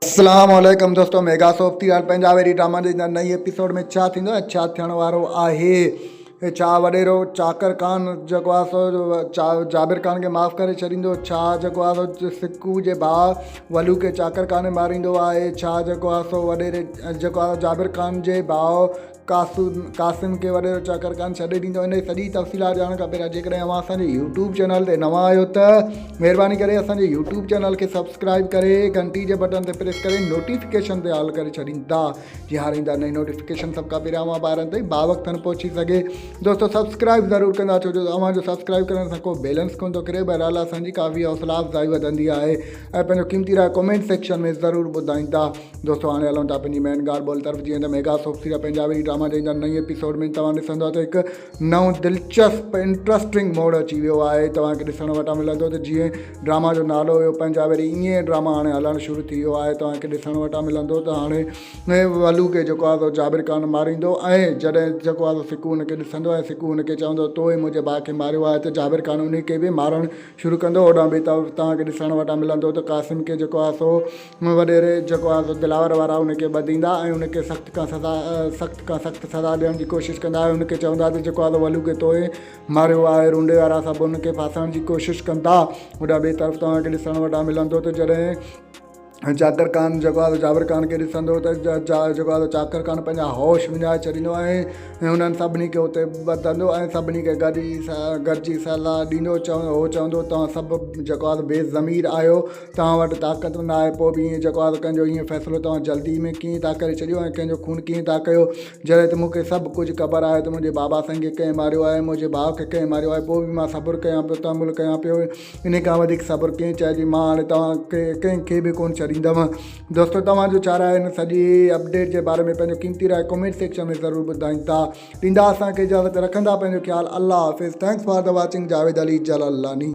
अस्सलाम वालेकुम दोस्तों, मेगा सोप थी पंजाब वेरी ड्रामा जे नई एपिसोड में छा थींदो ऐं छा थियण वारो आहे। छा वॾेरो चाकर खान जेको आहे सो जाबिर खान खे माफ़ु करे छॾींदो, छा जेको आहे सो सिकू जे भाउ वलू खे चाकर खान मारींदो आहे, छा जेको आहे सो वॾेरे जेको आहे जाबिर खान जे भाउ कासिम खे वॾेरो चाकर खान छॾे ॾींदो। इन सॼी तफ़सीलात ॼाणण खां पहिरियों जेकॾहिं अव्हां असांजे यूट्यूब चैनल ते नवां आहियो त महिरबानी करे असांजे यूट्यूब चैनल खे सब्सक्राइब करे घंटी जे बटन ते प्रेस करे नोटिफिकेशन ते ऑल करे छॾींदा, जीअं हाणे ईंदा नई नोटिफिकेशन सभु खां पहिरियों अव्हां ॿारनि ताईं बावक़्तनि पहुची सघे। दोस्तों सब्सक्राइब ज़रूरु कंदा, छो जो अव्हांजो सब्सक्राइब करण सां को बैलेंस कोन थो करे, बहरहाल असांजी काफ़ी हौसला अफ़ज़ाई वधंदी आहे ऐं पंहिंजो क़ीमती राय कमेंट सेक्शन में ज़रूरु ॿुधाईंदा। दोस्तों हाणे हलूं था पंहिंजी मेन ॻाल्हि ॿोल तरफ़। जीअं त mega soap serial Punjabi drama जे नई एपिसोड में तव्हां ॾिसंदो त हिकु नओं दिलचस्प इंट्रस्टिंग मोड़ अची वियो आहे, तव्हांखे ॾिसण वटां मिलंदो त जीअं ड्रामा जो नालो हुयो पंजाबी, ईअं ड्रामा हाणे हलणु शुरू थी वियो आहे। तव्हांखे ॾिसण वटां मिलंदो त हाणे वलू खे जेको आहे सो जाबिर खान मारींदो ऐं जॾहिं जेको आहे सिकू हुनखे ॾिसंदो ऐं सिकू हुनखे चवंदो तोए मुंहिंजे भाउ खे मारियो आहे, त जाबिर खान उन खे बि मारणु शुरू कंदो। ओॾां बि तव्हांखे ॾिसण वटां मिलंदो त कासिम खे जेको आहे सो वॾेरे जेको आहे सो दिलावर वारा हुनखे ॿधींदा ऐं उनखे सख़्तु खां सख़्तु सज़ा ॾियण जी कोशिशि कंदा ऐं उनखे चवंदा त जेको आहे वलू खे तोए मारियो आहे, रूंडे वारा सभु उनखे फासण जी कोशिशि कंदा। होॾां ॿिए तरफ़ तव्हांखे ॾिसण वटां मिलंदो त जॾहिं चाकर खान जेको आहे जाबिर खान खे ॾिसंदो त जेको आहे चाकर खान पंहिंजा होश विञाए छॾींदो ऐं हुननि सभिनी खे हुते ॿधंदो ऐं सभिनी खे गॾिजी सलाह ॾींदो। चवंदो तव्हां सभु जेको आहे बेज़मीर आहियो, तव्हां वटि ताक़त न आहे, पोइ बि ईअं जेको आहे कंहिंजो ईअं फ़ैसिलो तव्हां जल्दी में कीअं था करे छॾियो ऐं कंहिंजो खून कीअं था कयो, जॾहिं त मूंखे सभु कुझु ख़बर आहे त मुंहिंजे बाबा साईं खे कंहिं मारियो आहे, मुंहिंजे भाउ खे कंहिं मारियो आहे, पोइ बि मां सब्रु कयां पियो, तहमुल कयां पियो, इन खां वधीक सब्रु कीअं चइजे, मां हाणे तव्हांखे कंहिंखे बि कोन छॾींदमि। दोस्तों तव्हांजो छा राय हिन सॼी अपडेट जे बारे में पंहिंजो क़ीमती राय कमेंट सेक्शन में ज़रूरु ॿुधाईंदा। ॾींदा असांखे इजाज़त, रखंदा पंहिंजो ख़्यालु। अल्लाह हाफ़िज़। Thanks for the watching. Javed Ali जलालानी।